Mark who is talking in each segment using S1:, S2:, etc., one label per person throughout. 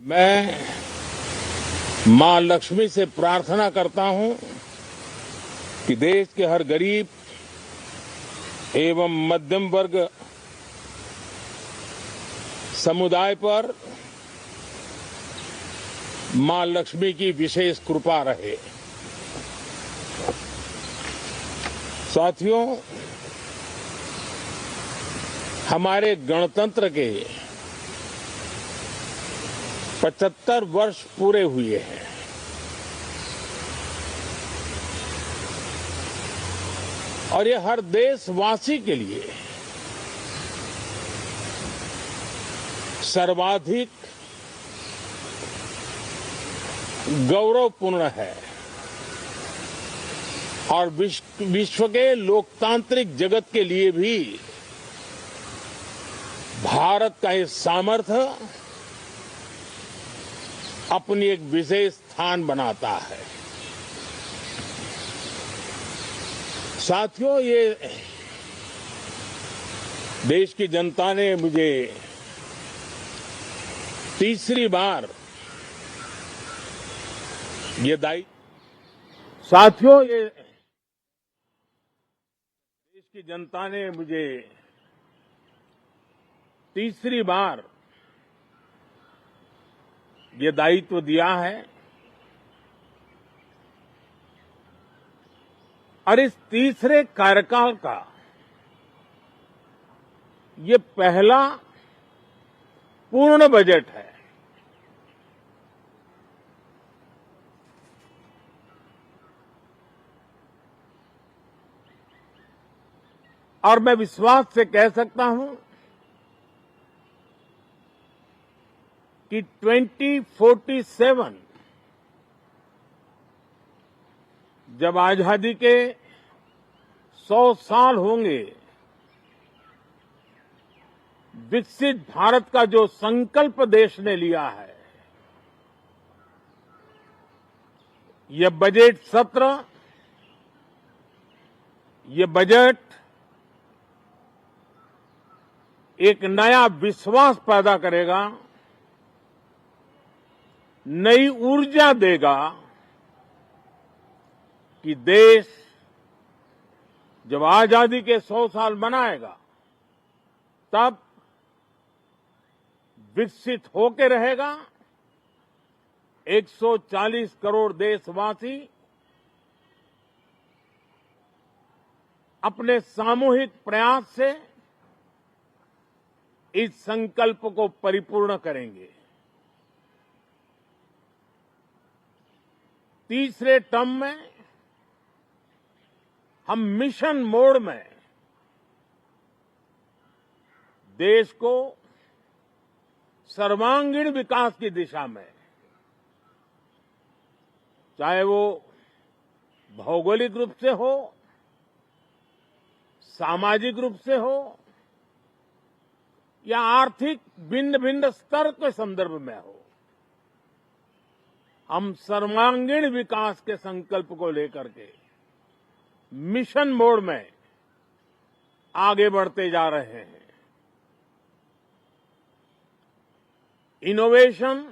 S1: मैं मां लक्ष्मी से प्रार्थना करता हूं कि देश के हर गरीब एवं मध्यम वर्ग समुदाय पर मां लक्ष्मी की विशेष कृपा रहे। साथियों, हमारे गणतंत्र के 75 वर्ष पूरे हुए हैं। और ये हर देशवासी के लिए सर्वाधिक गौरवपूर्ण है और विश्व के लोकतांत्रिक जगत के लिए भी भारत का ये सामर्थ्य अपनी एक विशेष स्थान बनाता है। साथियों, ये देश की जनता ने मुझे तीसरी बार ये साथियों, ये देश की जनता ने मुझे तीसरी बार ये दायित्व दिया है और इस तीसरे कार्यकाल का ये पहला पूर्ण बजट है। और मैं विश्वास से कह सकता हूं कि 2047 जब आजादी के 100 साल होंगे, विकसित भारत का जो संकल्प देश ने लिया है, यह बजट सत्र, ये बजट एक नया विश्वास पैदा करेगा, नई ऊर्जा देगा कि देश जब आजादी के 100 साल मनाएगा तब विकसित होकर रहेगा। 140 करोड़ देशवासी अपने सामूहिक प्रयास से इस संकल्प को परिपूर्ण करेंगे। तीसरे टर्म में हम मिशन मोड में देश को सर्वांगीण विकास की दिशा में, चाहे वो भौगोलिक रूप से हो, सामाजिक रूप से हो या आर्थिक भिन्न भिन्न स्तर के संदर्भ में हो, हम सर्वांगीण विकास के संकल्प को लेकर के मिशन मोड में आगे बढ़ते जा रहे हैं। इनोवेशन,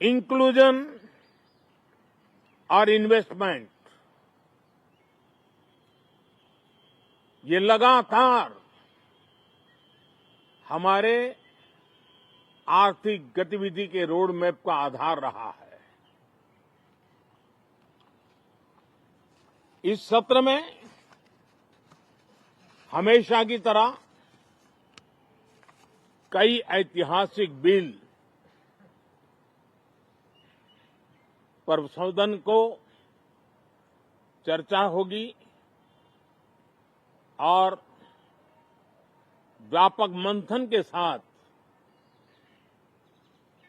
S1: इंक्लूजन और इन्वेस्टमेंट, ये लगातार हमारे आर्थिक गतिविधि के रोड मैप का आधार रहा है। इस सत्र में हमेशा की तरह कई ऐतिहासिक बिल पर सदन को चर्चा होगी और व्यापक मंथन के साथ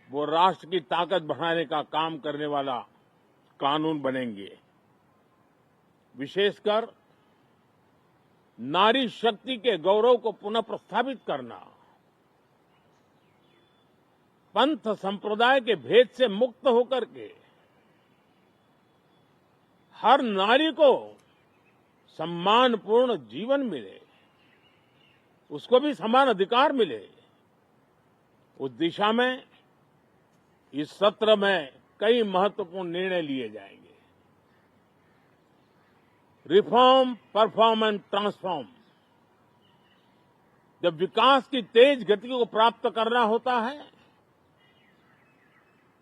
S1: वो राष्ट्र की ताकत बढ़ाने का काम करने वाला कानून बनेंगे। विशेषकर नारी शक्ति के गौरव को पुनः प्रस्थापित करना, पंथ संप्रदाय के भेद से मुक्त होकर के हर नारी को सम्मानपूर्ण जीवन मिले, उसको भी समान अधिकार मिले, उस दिशा में इस सत्र में कई महत्वपूर्ण निर्णय लिए जाएंगे। Reform, perform and transform. जब विकास की तेज गति को प्राप्त करना होता है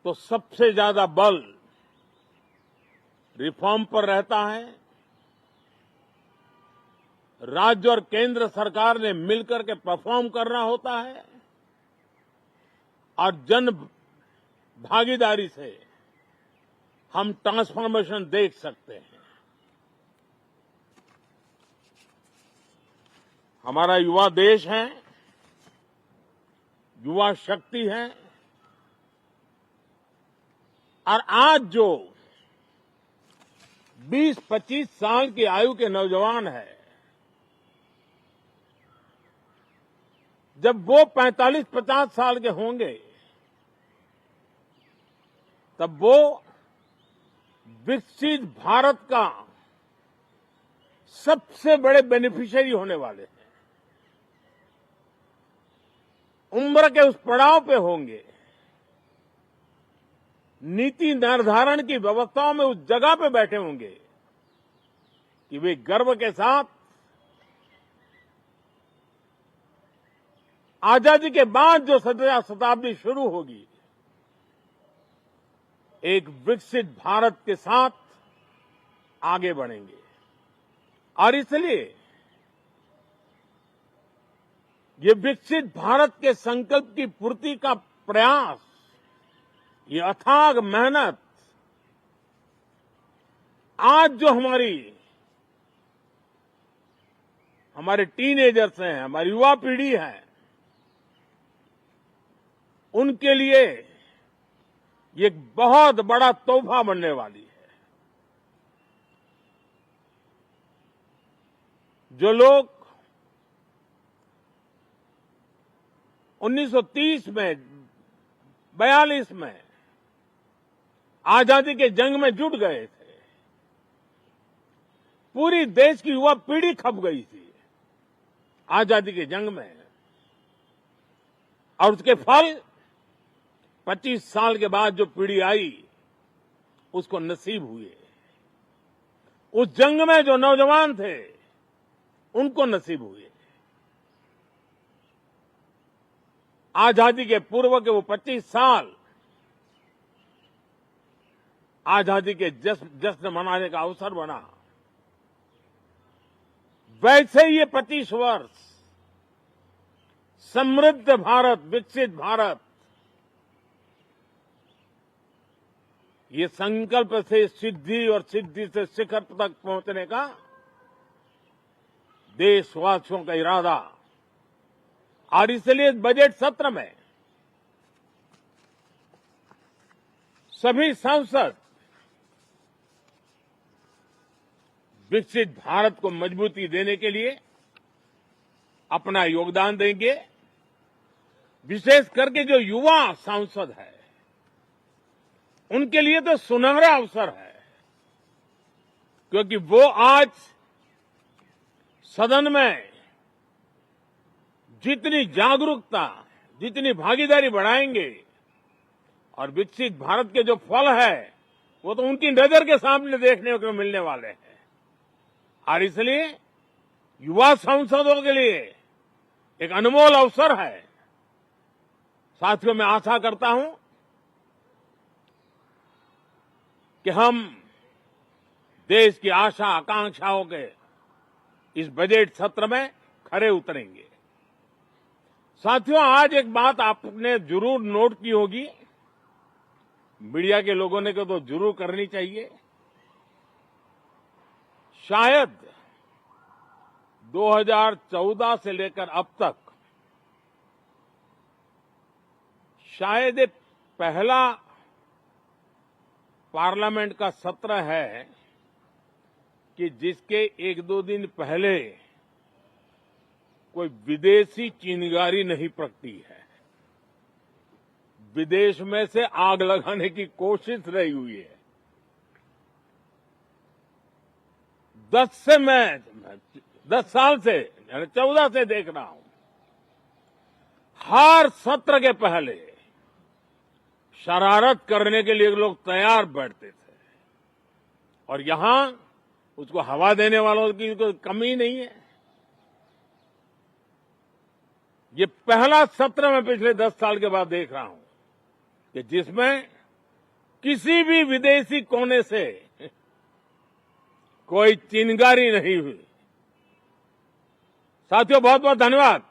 S1: तो सबसे ज्यादा बल रिफॉर्म पर रहता है। राज्य और केंद्र सरकार ने मिलकर के परफॉर्म करना होता है और जन भागीदारी से हम ट्रांसफॉर्मेशन देख सकते हैं। हमारा युवा देश है, युवा शक्ति है और आज जो 20-25 साल की आयु के नौजवान हैं, जब वो 45-50 साल के होंगे तब वो विकसित भारत का सबसे बड़े बेनिफिशियरी होने वाले हैं। उम्र के उस पड़ाव पे होंगे, नीति निर्धारण की व्यवस्थाओं में उस जगह पे बैठे होंगे कि वे गर्व के साथ आजादी के बाद जो शताब्दी शुरू होगी, एक विकसित भारत के साथ आगे बढ़ेंगे। और इसलिए ये विकसित भारत के संकल्प की पूर्ति का प्रयास, ये अथाग मेहनत आज जो हमारे टीनेजर्स हैं, हमारी युवा पीढ़ी है, उनके लिए ये एक बहुत बड़ा तोहफा बनने वाली है। जो लोग 1930 में, 42 में आजादी के जंग में जुट गए थे, पूरी देश की युवा पीढ़ी खप गई थी आजादी के जंग में, और उसके फल 25 साल के बाद जो पीढ़ी आई उसको नसीब हुए। उस जंग में जो नौजवान थे उनको नसीब हुए। आजादी के पूर्व के वो 25 साल आजादी के जश्न मनाने का अवसर बना। वैसे ही ये 25 वर्ष समृद्ध भारत, विकसित भारत, ये संकल्प से सिद्धि और सिद्धि से शिखर तक पहुंचने का देशवासियों का इरादा। और इसलिए बजट सत्र में सभी सांसद विकसित भारत को मजबूती देने के लिए अपना योगदान देंगे। विशेष करके जो युवा सांसद है उनके लिए तो सुनहरा अवसर है, क्योंकि वो आज सदन में जितनी जागरूकता, जितनी भागीदारी बढ़ाएंगे और विकसित भारत के जो फल है वो तो उनकी नजर के सामने देखने को मिलने वाले हैं। और इसलिए युवा सांसदों के लिए एक अनमोल अवसर है। साथियों, मैं आशा करता हूं कि हम देश की आशा आकांक्षाओं के इस बजट सत्र में खरे उतरेंगे। साथियों, आज एक बात आपने जरूर नोट की होगी, मीडिया के लोगों ने तो जरूर करनी चाहिए। शायद 2014 से लेकर अब तक शायद ये पहला पार्लियामेंट का सत्र है कि जिसके 1-2 दिन पहले कोई विदेशी चिंगारी नहीं प्रगटी है, विदेश में से आग लगाने की कोशिश रही हुई है। 10 साल से, 14 से देख रहा हूं, हर सत्र के पहले शरारत करने के लिए लोग तैयार बैठते थे और यहां उसको हवा देने वालों की कोई कमी नहीं है। ये पहला सत्र मैं पिछले 10 साल के बाद देख रहा हूं कि जिसमें किसी भी विदेशी कोने से कोई चिंगारी नहीं हुई। साथियों, बहुत बहुत धन्यवाद।